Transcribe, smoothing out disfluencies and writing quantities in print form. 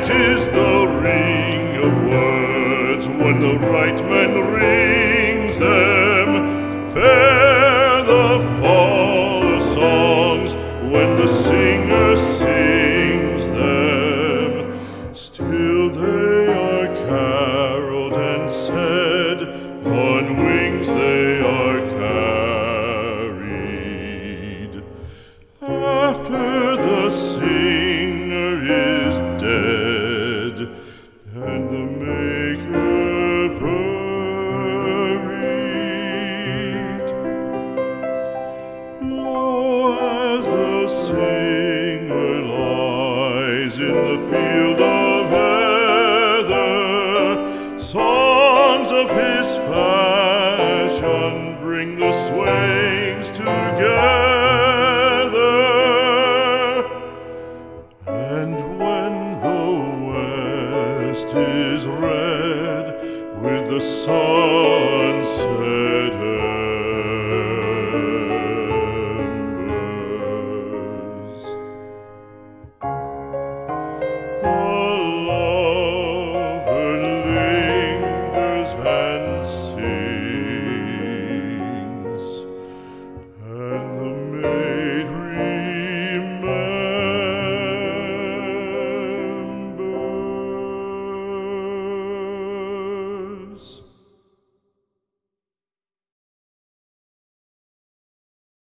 Sweet is the ring of words when the right man rings them. Fair the fall of songs when the singer sings them. Still they are caroled and said, on wings they are carried. After the singer is dead and the maker buried, lo, as the singer lies in the field of heather, songs of his fashion bring the swains together. And when the west is red with the sun